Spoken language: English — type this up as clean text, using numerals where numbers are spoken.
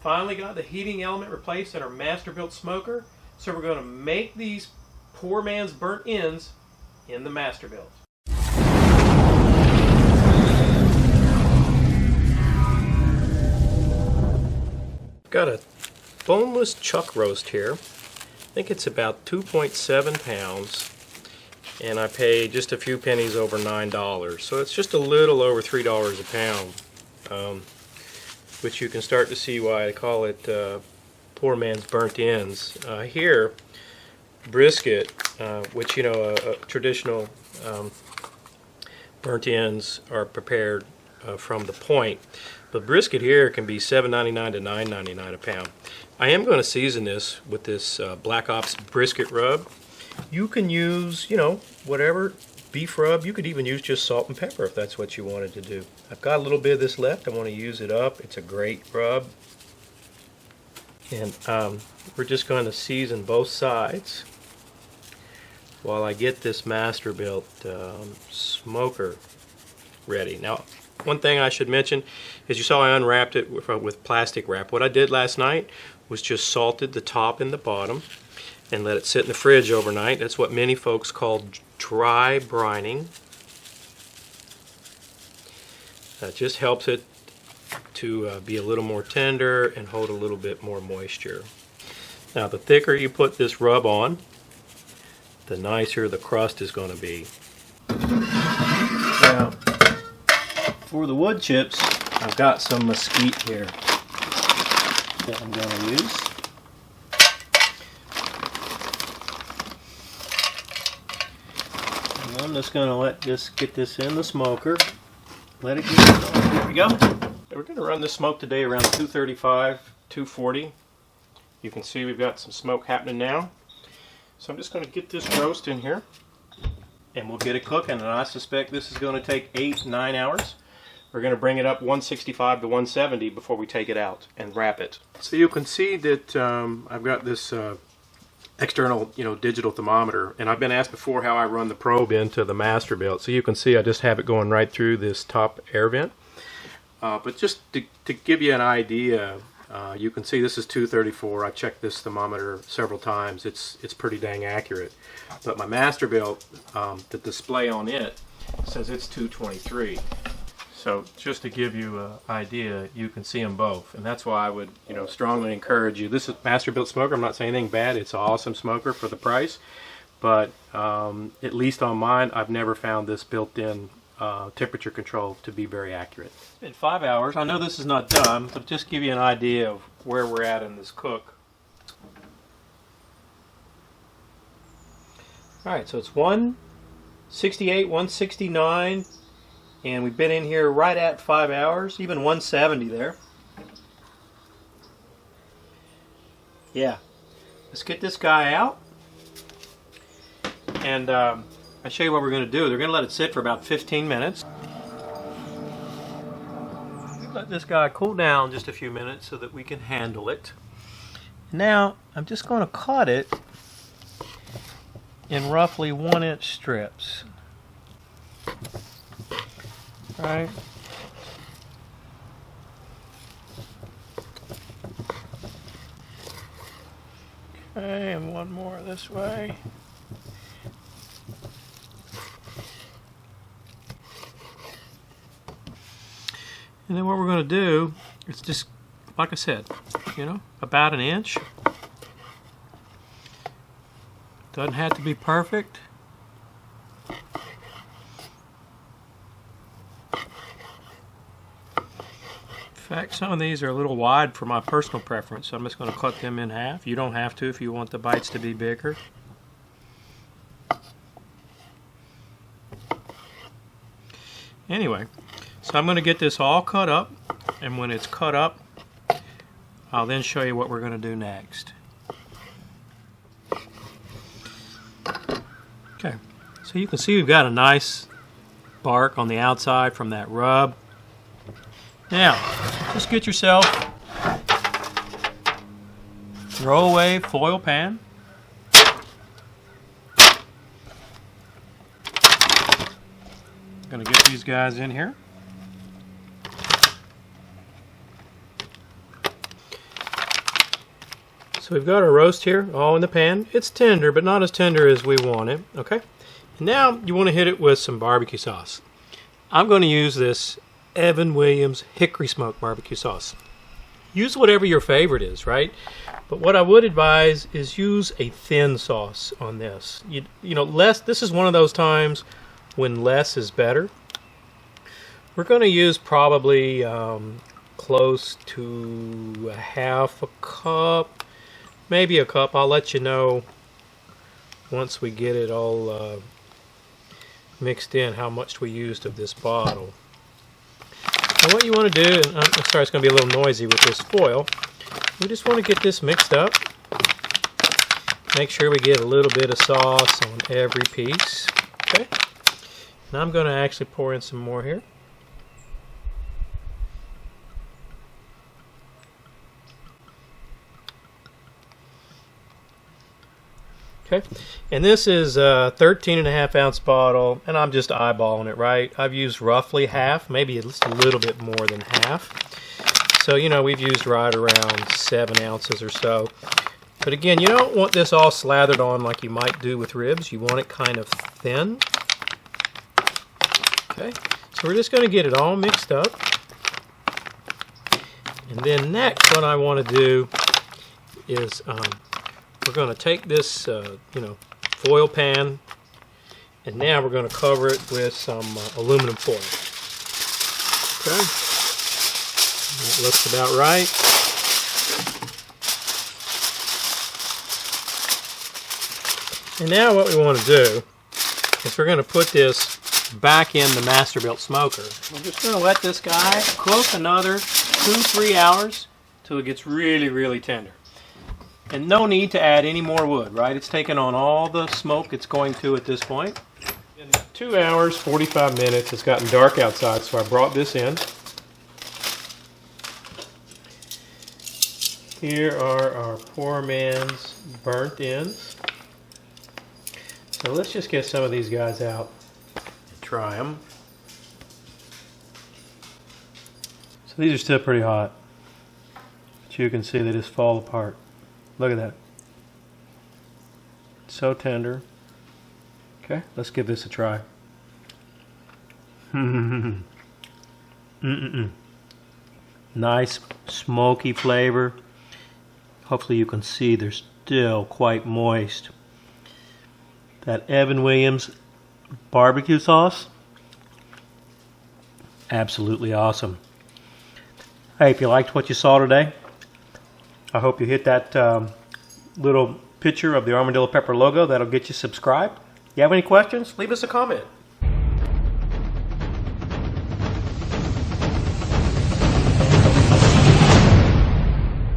finally got the heating element replaced in our Masterbuilt Smoker, so we're going to make these poor man's burnt ends in the Masterbuilt. Got a boneless chuck roast here. I think it's about 2.7 pounds, and I paid just a few pennies over $9, so it's just a little over $3 a pound, which you can start to see why I call it poor man's burnt ends. Here, brisket, which, you know, a traditional burnt ends are prepared from the point, but brisket here can be $7.99 to $9.99 a pound. I am going to season this with this Black Ops brisket rub. You can use, you know, whatever beef rub. You could even use just salt and pepper if that's what you wanted to do. I've got a little bit of this left. I want to use it up. It's a great rub. And we're just going to season both sides while I get this Masterbuilt smoker ready. Now, one thing I should mention is you saw I unwrapped it with plastic wrap. What I did last night was just salted the top and the bottom and let it sit in the fridge overnight. That's what many folks call dry brining. That just helps it to be a little more tender and hold a little bit more moisture. Now, the thicker you put this rub on, the nicer the crust is going to be. Now, for the wood chips, I've got some mesquite here that I'm going to use. And I'm just going to get this in the smoker. Let it get going. There we go. We're going to run this smoke today around 235, 240. You can see we've got some smoke happening now. So I'm just going to get this roast in here and we'll get it cooking. And I suspect this is going to take 8-9 hours. We're going to bring it up 165 to 170 before we take it out and wrap it. So you can see that I've got this external, digital thermometer, and I've been asked before how I run the probe into the Masterbuilt. So you can see I just have it going right through this top air vent. But just to give you an idea, you can see this is 234. I checked this thermometer several times. It's pretty dang accurate. But my Masterbuilt, the display on it says it's 223. So just to give you an idea, you can see them both, and that's why I would, strongly encourage you. This is Masterbuilt Smoker. I'm not saying anything bad. It's an awesome smoker for the price, but at least on mine, I've never found this built-in temperature control to be very accurate. It's been 5 hours. I know this is not done, but just give you an idea of where we're at in this cook. All right, so it's 168, 169. And we've been in here right at 5 hours, even 170 there. Yeah. Let's get this guy out. And I'll show you what we're going to do. They're going to let it sit for about 15 minutes. Let this guy cool down just a few minutes so that we can handle it. Now, I'm just going to cut it in roughly 1-inch strips. Right. Okay, and one more this way. And then what we're going to do is just, like I said, about 1 inch. Doesn't have to be perfect. In fact, some of these are a little wide for my personal preference, so I'm just going to cut them in half. You don't have to if you want the bites to be bigger. Anyway, so I'm going to get this all cut up, and when it's cut up, I'll then show you what we're going to do next. Okay, so you can see we've got a nice bark on the outside from that rub. Now, just get yourself throwaway foil pan. I'm going to get these guys in here. So we've got our roast here, all in the pan. It's tender, but not as tender as we want it, okay? Now you want to hit it with some barbecue sauce. I'm going to use this Evan Williams Hickory Smoke barbecue sauce. Use whatever your favorite is, right? But what I would advise is use a thin sauce on this. You know, less. This is one of those times when less is better. We're going to use probably close to a half a cup. Maybe a cup. I'll let you know once we get it all mixed in how much we used of this bottle. And what you want to do, and I'm sorry it's going to be a little noisy with this foil, we just want to get this mixed up. Make sure we get a little bit of sauce on every piece. Okay. Now I'm going to actually pour in some more here. Okay, and this is a 13.5-ounce bottle, and I'm just eyeballing it, right? I've used roughly half, maybe just a little bit more than half. So, you know, we've used right around 7 ounces or so. But again, you don't want this all slathered on like you might do with ribs. You want it kind of thin. Okay, so we're just going to get it all mixed up. And then next, what I want to do is we're going to take this, foil pan, and now we're going to cover it with some aluminum foil. Okay, that looks about right. And now what we want to do is we're going to put this back in the Masterbuilt Smoker. We're just going to let this guy cook another 2-3 hours till it gets really, really tender. And no need to add any more wood, right? It's taken on all the smoke it's going to at this point. In 2 hours, 45 minutes, it's gotten dark outside, so I brought this in. Here are our poor man's burnt ends. So let's just get some of these guys out and try them. So these are still pretty hot. But you can see they just fall apart. Look at that. So tender. Okay, let's give this a try. Nice smoky flavor. Hopefully you can see they're still quite moist. That Evan Williams barbecue sauce, absolutely awesome. Hey, if you liked what you saw today, I hope you hit that little picture of the Armadillo Pepper logo. That'll get you subscribed. If you have any questions, leave us a comment.